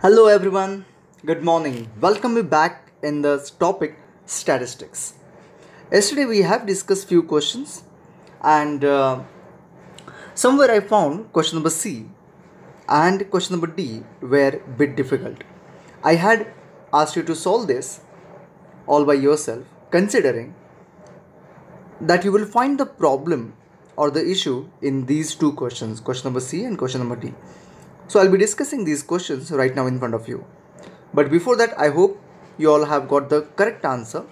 Hello everyone, good morning. Welcome you back in the topic statistics. Yesterday we have discussed few questions and somewhere I found question number C and question number D were bit difficult. I had asked you to solve this all by yourself considering that you will find the problem or the issue in these two questions, question number C and question number D. So I'll be discussing these questions right now in front of you. But before that, I hope you all have got the correct answer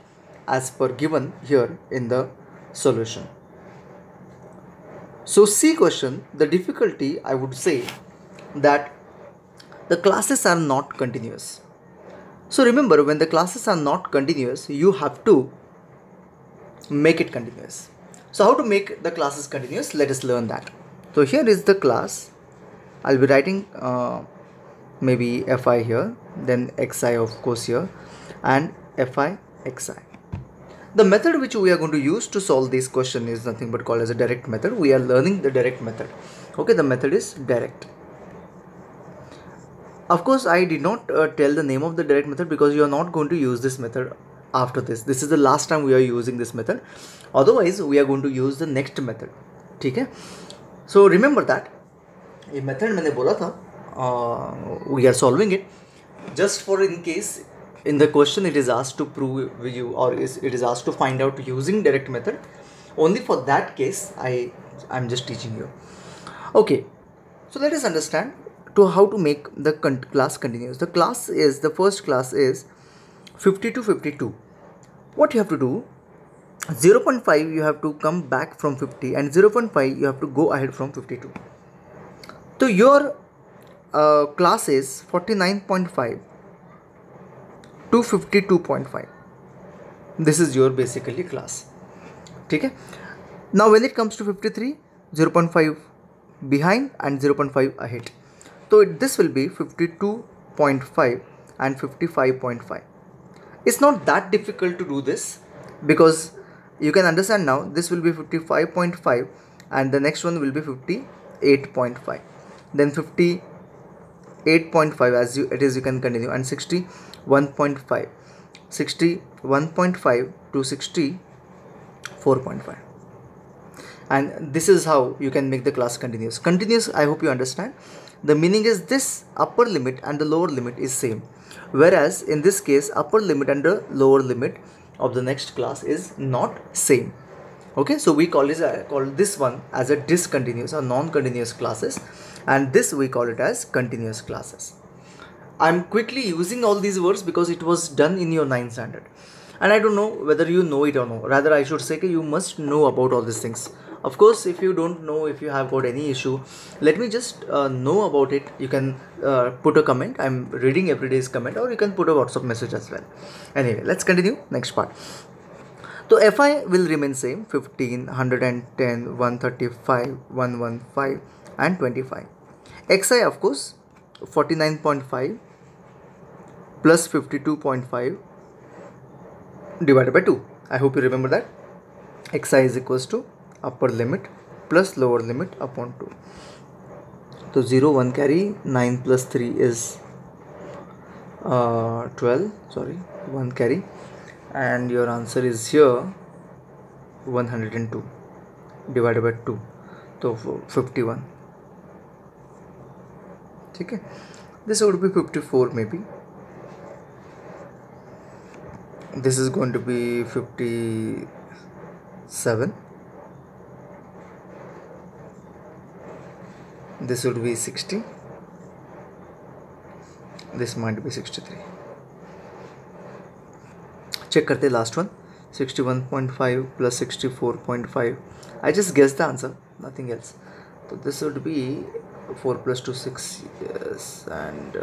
as per given here in the solution. So C question, the difficulty I would say that the classes are not continuous. So remember, when the classes are not continuous, you have to make it continuous. So how to make the classes continuous? Let us learn that. So here is the class. I'll be writing maybe fi here, then xi of course here, and fi xi. The method which we are going to use to solve this question is nothing but called as a direct method. We are learning the direct method. Okay, the method is direct. Of course, I did not tell the name of the direct method because you are not going to use this method after this. This is the last time we are using this method. Otherwise, we are going to use the next method. Okay? So remember that. ये method मैंने बोला था we are solving it just for in case in the question it is asked to prove you or it is asked to find out using direct method. Only for that case I'm just teaching you. Okay, so let us understand to how to make the class continuous. The first class is 50 to 52. What you have to do, 0.5 you have to come back from 50 and 0.5 you have to go ahead from 52. So your class is 49.5 to 52.5. This is your basically class. Okay. Now when it comes to 53, 0.5 behind and 0.5 ahead. So this will be 52.5 and 55.5. It's not that difficult to do this because you can understand now this will be 55.5 and the next one will be 58.5. Then 58.5 as you can continue, and 61.5 to 64.5, and this is how you can make the class continuous. I hope you understand. The meaning is this upper limit and the lower limit is same, whereas in this case upper limit and the lower limit of the next class is not same. Okay, so we call this one as a discontinuous or non-continuous classes, and this we call it as continuous classes. I'm quickly using all these words because it was done in your 9th standard, and I don't know whether you know it or no. Rather, I should say that you must know about all these things. Of course, if you don't know, if you have got any issue, let me just know about it. You can put a comment. I'm reading every day's comment, or you can put a WhatsApp message as well. Anyway, let's continue next part. So Fi will remain same, 15, 110, 135, 115 and 25. Xi of course 49.5 plus 52.5 divided by 2. I hope you remember that. Xi is equals to upper limit plus lower limit upon 2. So 0, 1 carry, 9 plus 3 is 12, sorry, 1 carry. And your answer is here 102 divided by 2, so 51. Okay, this would be 54 maybe. This is going to be 57. This would be 60. This might be 63. Check karte last one, 61.5 plus 64.5. I just guessed the answer, nothing else. So this would be 4 plus 2 6, yes, and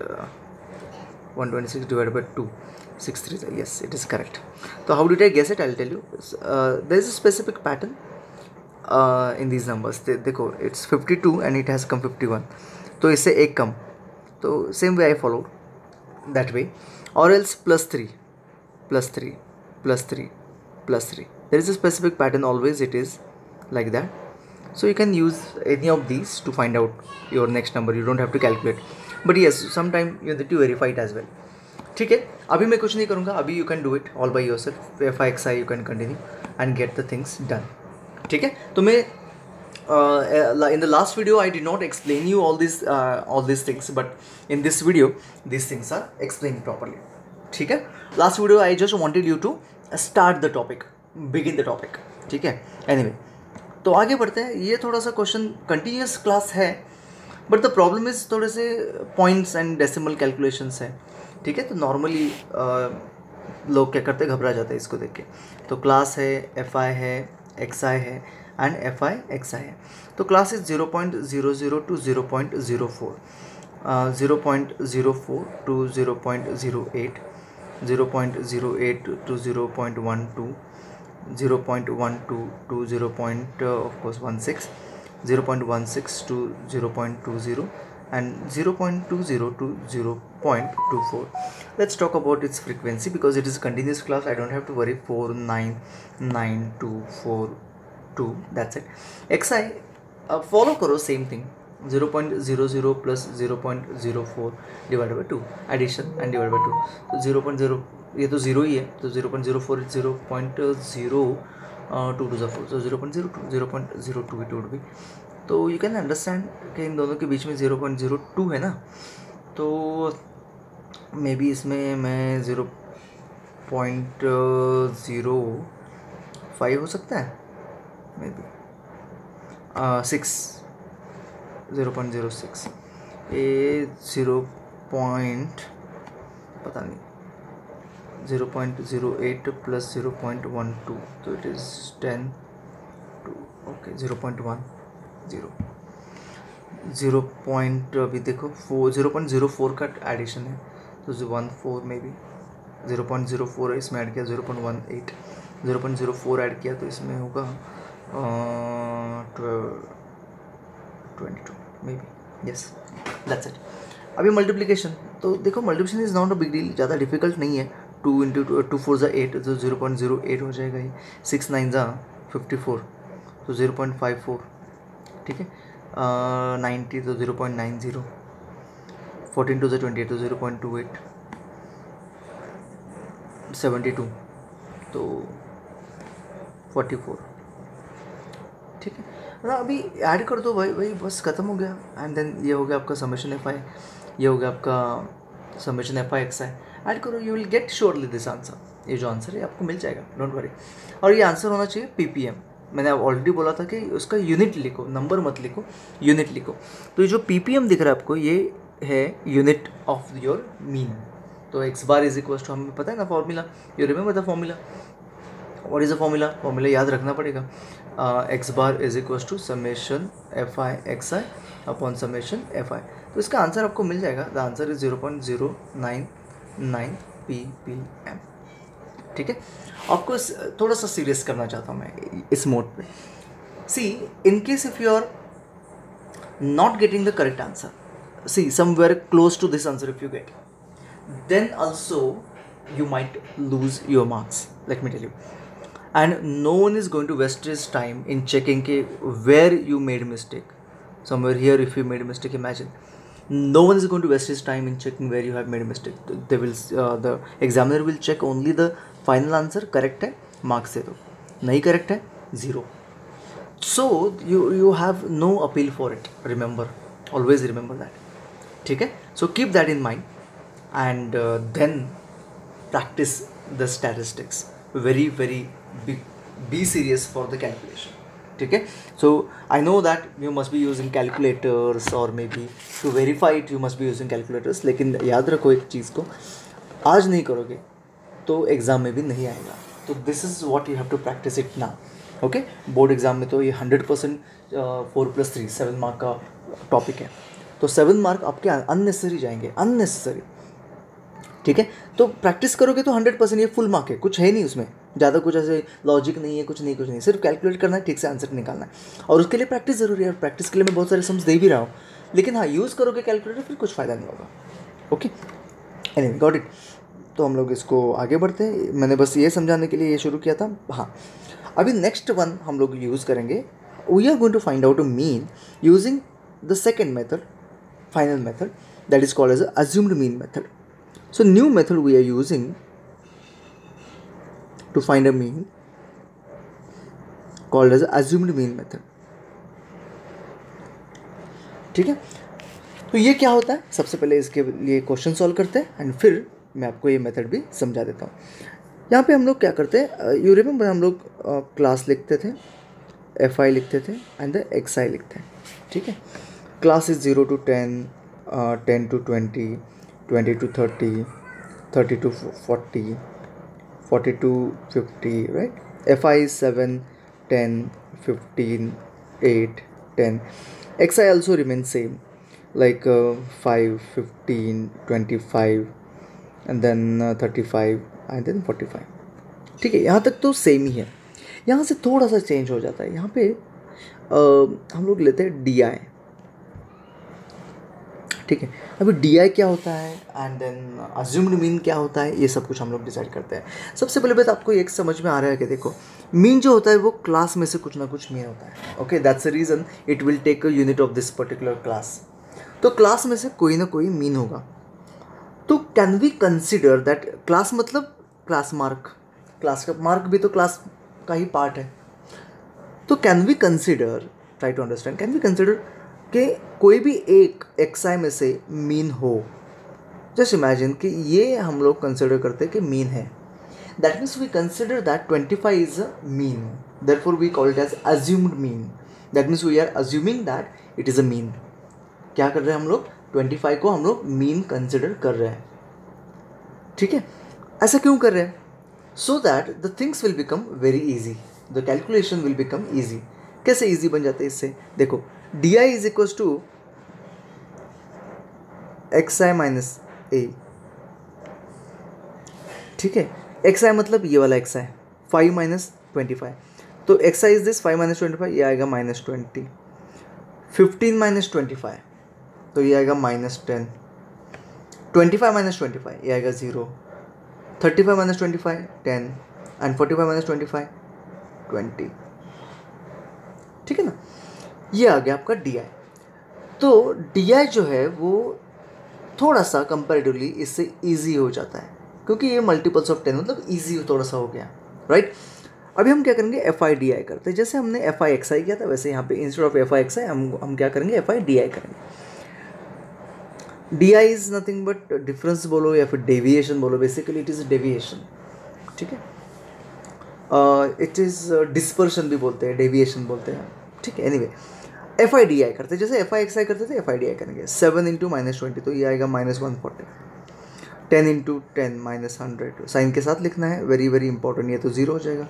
126 divided by 2, 63. Yes, it is correct. So how did I guess it? I'll tell you. There is a specific pattern in these numbers. देखो, it's 52 and it has come 51. तो इससे एक कम. So same way I followed that way, or else plus 3. Plus 3, plus 3, plus 3. There is a specific pattern, always it is like that. So you can use any of these to find out your next number. You don't have to calculate. But yes some time you need to verify it as well. ठीक है, अभी मैं कुछ नहीं करूँगा, अभी you can do it all by yourself. F i x i you can continue and get the things done. ठीक है, तो मैं in the last video I did not explain you all these things, but in this video these things are explained properly. ठीक है, last video I just wanted you to start the topic, begin the topic. ठीक है, anyway तो आगे बढ़ते हैं. ये थोड़ा सा क्वेश्चन कंटिन्यूस क्लास है, बट द प्रॉब्लम इज थोड़े से पॉइंट्स एंड डेसिमल कैलकुलेशंस है. ठीक है, तो नॉर्मली लोग क्या करते हैं, घबरा जाते हैं इसको देख के. तो क्लास है, एफ आई है, एक्स आई है एंड एफ आई एक्स आई है. तो class is 0.00 to 0.04, 0.04 to 0.08, 0.08 to 0.12, 0.12 to 0.16, 0.16 to 0.20 and 0.20 to 0.24. Let's talk about its frequency because it is a continuous class. I don't have to worry. 4 9 9 2 4 2, that's it. xi follow करो same thing, 0.00 plus 0.04 divided by 2, addition and divided by 2. तो 0.0 ये तो 0 ही है, तो 0.04 is 0.02 to the 4, so 0.02 0.02 it would be. तो you can understand कि इन दोनों के बीच में 0.02 है ना, तो मे बी इसमें मैं 0.05 हो सकता है, मे बी 6, 0.06, ए 0. पता नहीं 0.08 प्लस 0.12, तो इट इज़ 10 2, ओके 0.10 0 पॉइंट अभी देखो 0.04 का एडिशन है, तो 14 में भी 0.04 है, इसमें ऐड किया 0.18, 0.04 ऐड किया तो इसमें होगा 22 may be. Yes that's it. अभी मल्टीप्लिकेशन, तो देखो multiplication is not a big deal, ज़्यादा डिफिकल्ट नहीं है. 2 इंटू 2 4 ज़ा 8, तो 0.08 हो जाएगा ही. 6 9 ज़ा 54, तो 0.54. ठीक है, 90 तो 0.90, 14 2 ज़ा 28 तो 0.28, 72 तो 44. ठीक है ना, अभी ऐड कर दो भाई बस ख़त्म हो गया. एंड देन ये हो गया आपका समेशन एफ आई, ये हो गया आपका summation f i x i. Add करो, you will get surely this answer. ये जो आंसर है आपको मिल जाएगा, डोंट वरी. और ये आंसर होना चाहिए पीपीएम. मैंने ऑलरेडी बोला था कि उसका यूनिट लिखो, नंबर मत लिखो, यूनिट लिखो. तो ये जो पीपीएम दिख रहा है आपको, ये है यूनिट ऑफ योर मीन. तो x bar is equal to, हमें पता है ना formula, you remember the formula. What is the formula याद रखना पड़ेगा. X bar is equal to summation f i x i upon summation f i. तो इसका आंसर आपको मिल जाएगा. The answer is 0.099 ppm. ठीक है, आपको थोड़ा सा सीरियस करना चाहता हूँ मैं इस मोड पे. See in case if you are not getting the correct answer, see somewhere close to this answer if you get, then also you might lose your marks, let me tell you. And no one is going to waste his time in checking where you made mistake. Somewhere here if you made a mistake, imagine no one is going to waste his time in checking where you have made a mistake. They will the examiner will check only the final answer. correct है marks दे दो, नहीं correct है 0. So you have no appeal for it. Remember, always remember that. ठीक है, so keep that in mind. And then practice the statistics very be serious for the calculation. ठीक है, so I know that you must be using calculators or maybe to verify it you must be using calculators. लेकिन याद रखो एक चीज़ को, आज नहीं करोगे तो एग्ज़ाम में भी नहीं आएगा. तो this is what you have to practice it now. Okay, board exam में तो ये 100% 4+3 7 मार्क का टॉपिक है. तो 7 मार्क आपके अननेसेसरी जाएंगे, अननेसेसरी. ठीक है, तो प्रैक्टिस करोगे तो 100% ये फुल मार्क है, कुछ है नहीं उसमें ज़्यादा, कुछ ऐसे लॉजिक नहीं है, कुछ नहीं, सिर्फ कैलकुलेट करना है, ठीक से आंसर निकालना है. और उसके लिए प्रैक्टिस ज़रूरी है, और प्रैक्टिस के लिए मैं बहुत सारे सम्स दे भी रहा हूँ. लेकिन हाँ, यूज़ करोगे कैलकुलेटर फिर कुछ फ़ायदा नहीं होगा. Okay, anyway got it. तो हम लोग इसको आगे बढ़ते हैं. मैंने बस ये समझाने के लिए ये शुरू किया था. हाँ, अभी नेक्स्ट वन हम लोग यूज़ करेंगे. We are going to find out a mean using the second method, final method. that is called as a assumed mean method. So new method we are using to find a mean called as assumed mean method. ठीक है, तो ये क्या होता है, सबसे पहले इसके लिए क्वेश्चन सॉल्व करते हैं एंड फिर मैं आपको ये मेथड भी समझा देता हूँ। यहाँ पे हम लोग क्या करते हैं, यू रिमेंबर हम लोग क्लास लिखते थे, एफ आई लिखते थे एंड द एक्स आई लिखते हैं। ठीक है, class is 0 to 10, 10 to 20, 20 to 30, 30 to 40, 40 to 50, right? Fi is 7, 10, 15, 8, 10. Xi also remains same, like 5, 15, 25, and then 35, and then 45. ठीक है, यहाँ तक तो सेम ही है। यहाँ से थोड़ा सा चेंज हो जाता है। यहाँ पे हम लोग लेते हैं डी आई। ठीक है, अभी डी आई क्या होता है एंड देन अज्यूम्ड मीन क्या होता है, ये सब कुछ हम लोग डिसाइड करते हैं। सबसे पहले बात आपको एक समझ में आ रहा है कि देखो, मीन जो होता है वो क्लास में से कुछ ना कुछ मीन होता है। Okay, that's the reason it will take a unit of this particular class. तो क्लास में से कोई ना कोई मीन होगा। तो can we consider that, class मतलब क्लास मार्क, क्लास का मार्क भी तो क्लास का ही पार्ट है। तो can we consider, try to understand, can we consider कि कोई भी एक एक्सआई में से मीन हो। जस्ट इमेजिन कि ये हम लोग कंसिडर करते हैं कि मीन है, that means we consider that 25 is a mean, therefore we call it as assumed mean. That means we are assuming that it is a mean. क्या कर रहे हैं हम लोग, 25 को हम लोग मीन कंसिडर कर रहे हैं। ठीक है, ऐसा क्यों कर रहे हैं, so that the things will become very easy, the calculation will become easy. कैसे ईजी बन जाते हैं इससे, देखो d i is equal to x i minus a. ठीक है, एक्स आई मतलब ये वाला एक्स आई, 5 माइनस 25, तो x I is this 5 minus 25, ये आएगा माइनस 20। 15 माइनस 25, तो ये आएगा माइनस 10। 25 माइनस 25, ये आएगा 0। 35 माइनस 25, 10, एंड 45 माइनस 25, 20। ठीक है ना, ये आ गया आपका डी आई। तो डी आई जो है वो थोड़ा सा कंपैरेटिवली इससे ईजी हो जाता है, क्योंकि ये मल्टीपल्स ऑफ 10 मतलब ईजी थोड़ा सा हो गया, राइट। अभी हम क्या करेंगे, एफ आई डी आई करते हैं। जैसे हमने एफ आई एक्स आई किया था, वैसे यहाँ पे instead of f i x i हम क्या करेंगे, एफ आई डी आई करेंगे। D i is nothing but difference बोलो या फिर डेविएशन बोलो, बेसिकली इट इज़ डेविएशन। ठीक है, इट इज़ डिस्पर्शन भी बोलते हैं, डेविएशन बोलते हैं। ठीक है, एनीवे एफ आई डी आई करते हैं, जैसे एफ आई एक्स आई करते थे एफ आई डी आई करेंगे। 7 इंटू माइनस 20, तो ये आएगा माइनस 140। 10 इंटू 10 माइनस 100, साइन के साथ लिखना है, वेरी वेरी इंपॉर्टेंट, ये तो 0 हो जाएगा।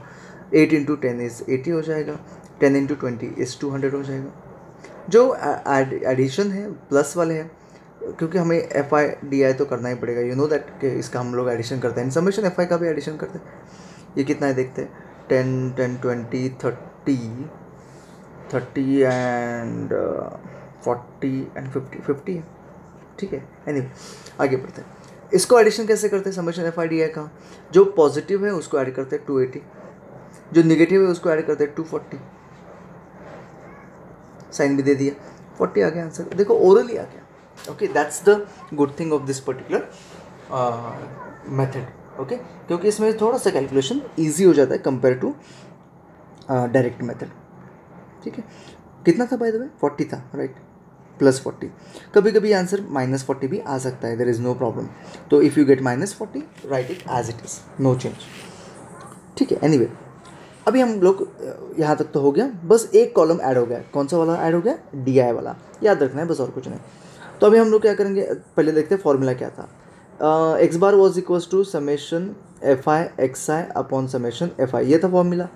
8 इंटू 10 इज 80 हो जाएगा। 10 इंटू 20 इज 200 हो जाएगा। जो एडिशन है प्लस वाले हैं, क्योंकि हमें एफ आई डी आई तो करना ही पड़ेगा, यू नो दैट कि इसका हम लोग एडिशन करते हैं, समेशन एफ आई का भी एडिशन करते हैं। ये कितना है देखते हैं, 10, 10, 20, 30 एंड 40 एंड 50 है। ठीक है, एनीवे आगे बढ़ते हैं। इसको एडिशन कैसे करते हैं, समेशन एफ आई डी आई का, जो पॉजिटिव है उसको ऐड करते हैं 280, जो निगेटिव है उसको ऐड करते हैं 240। साइन भी दे दिया, 40 आ गया आंसर। देखो ओरली आ गया। Okay, that's the good thing of this particular method. Okay, क्योंकि इसमें थोड़ा सा कैलकुलेशन ईजी हो जाता है कंपेयर टू डायरेक्ट मेथड। ठीक है, कितना था बाय द वे, 40 था, राइट, प्लस 40। कभी कभी आंसर माइनस 40 भी आ सकता है, देयर इज़ नो प्रॉब्लम। तो if you get minus 40, write it as it is, no change. ठीक है, एनीवे अभी हम लोग यहाँ तक तो हो गया, बस एक कॉलम ऐड हो गया। कौन सा वाला ऐड हो गया, डी आई वाला, याद रखना है बस, और कुछ नहीं। तो अभी हम लोग क्या करेंगे, पहले देखते हैं फॉर्मूला क्या था। X bar was equals to summation f i x i upon summation f i, ये था फॉर्मूला।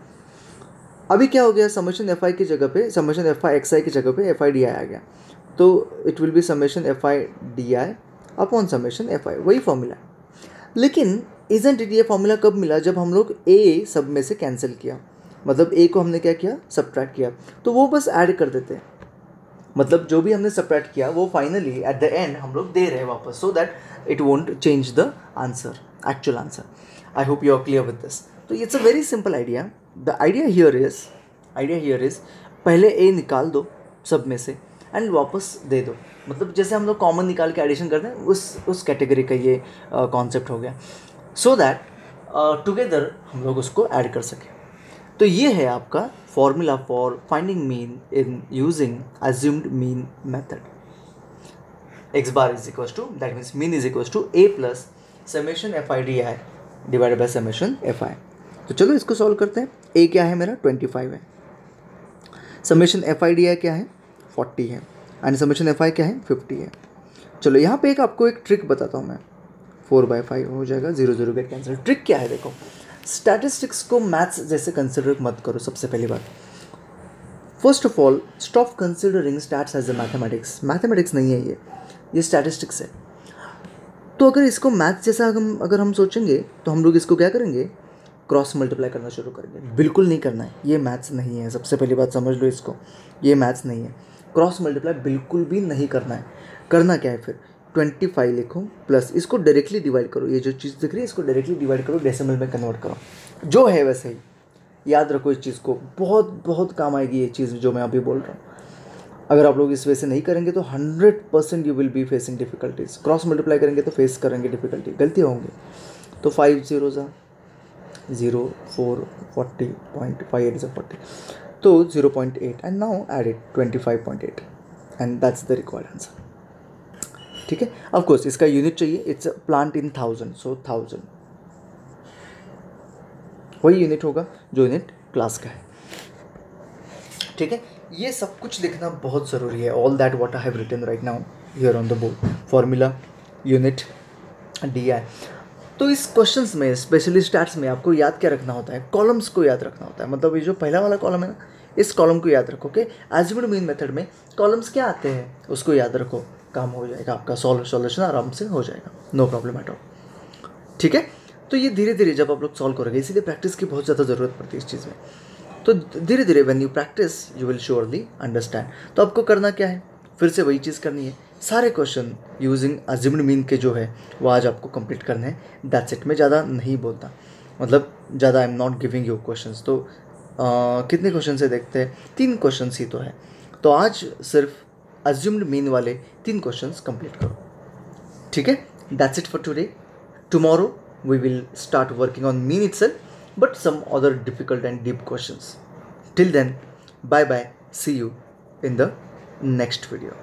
अभी क्या हो गया, समेशन एफ आई की जगह पे, समेशन एफ आई एक्स आई की जगह पे एफ आई डी आई आ गया, तो it will be summation f i d I upon summation f आई, वही फॉर्मूला। लेकिन इजंट इट, ये फॉर्मूला कब मिला, जब हम लोग ए सब में से कैंसिल किया, मतलब ए को हमने क्या किया, सबट्रैक्ट किया, तो वो बस ऐड कर देते हैं। मतलब जो भी हमने सबट्रैक्ट किया वो फाइनली एट द एंड हम लोग दे रहे हैं वापस, so that it won't change the answer, actual answer. I hope you are clear with this. तो it's a very simple idea. The idea here is पहले ए निकाल दो सब में से, एंड वापस दे दो। मतलब जैसे हम लोग कॉमन निकाल के एडिशन करते हैं, उस कैटेगरी का ये कॉन्सेप्ट हो गया, सो दैट टुगेदर हम लोग उसको ऐड कर सकें। तो ये है आपका formula for finding mean in using assumed mean method. x bar is equals to, that means mean is equals to a plus summation FIDI divided by summation FI। तो चलो इसको सॉल्व करते हैं। a क्या है मेरा 25 है, समेशन FIDI क्या है 40 है, एंड समेशन FI क्या है 50 है। चलो यहाँ पे आपको एक ट्रिक बताता हूँ मैं, 4/5 हो जाएगा, 0 0 गेट कैंसिल। ट्रिक क्या है देखो, स्टैटिस्टिक्स को मैथ्स जैसे कंसिडर मत करो। सबसे पहली बात, first of all stop considering stats as a mathematics. Mathematics नहीं है ये स्टैटिस्टिक्स है। तो अगर इसको मैथ्स जैसा अगर हम सोचेंगे तो हम लोग इसको क्या करेंगे, क्रॉस मल्टीप्लाई करना शुरू करेंगे। बिल्कुल नहीं करना है, ये मैथ्स नहीं है। सबसे पहली बात समझ लो इसको, ये मैथ्स नहीं है। क्रॉस मल्टीप्लाई बिल्कुल भी नहीं करना है। करना क्या है फिर, 25 लिखो प्लस इसको डायरेक्टली डिवाइड करो। ये जो चीज़ दिख रही है इसको डायरेक्टली डिवाइड करो, डेसिमल में कन्वर्ट करो, जो है वैसे ही। याद रखो इस चीज़ को, बहुत बहुत काम आएगी ये चीज़ जो मैं अभी बोल रहा हूँ। अगर आप लोग इस वजह से नहीं करेंगे तो 100% you will be facing difficulties. Cross multiply करेंगे तो फेस करेंगे डिफिकल्टी, गलती होंगी। तो 5 0 0 4 40.58 is 40, तो 0.8 and now add it 25.8 and that's the required answer. ठीक है, ऑफ कोर्स इसका यूनिट चाहिए, इट्स प्लांट इन 1000, सो 1000 वही यूनिट होगा जो यूनिट क्लास का है। ठीक है, ये सब कुछ लिखना बहुत ज़रूरी है। All that what I have written right now here on the board, formula, unit, DI। तो इस क्वेश्चंस में, स्पेशली स्टैट्स में, आपको याद क्या रखना होता है, कॉलम्स को याद रखना होता है। मतलब ये जो पहला वाला कॉलम है ना, इस कॉलम को याद रखो कि अज्यूम्ड मीन मेथड में कॉलम्स क्या आते हैं, उसको याद रखो, काम हो जाएगा आपका, सॉल्यूशन आराम से हो जाएगा, नो प्रॉब्लम एट ऑल। ठीक है, तो ये धीरे धीरे जब आप लोग सॉल्व करोगे, इसीलिए प्रैक्टिस की बहुत ज़्यादा ज़रूरत पड़ती है इस चीज़ में। तो धीरे धीरे when you practice you will surely understand. तो आपको करना क्या है, फिर से वही चीज़ करनी है। सारे क्वेश्चन यूजिंग अज्यूम्ड मीन के जो है वो आज आपको कंप्लीट करने हैं, दैट्स इट। मैं ज़्यादा नहीं बोलता, मतलब ज़्यादा I am not giving you questions. तो कितने क्वेश्चन से देखते हैं, 3 क्वेश्चन ही तो है। तो आज सिर्फ अज्यूम्ड मीन वाले 3 क्वेश्चन कंप्लीट करो। ठीक है, that's it for today. Tomorrow we will start working on mean itself, but some other difficult and deep questions. Till then, bye bye, see you in the next video.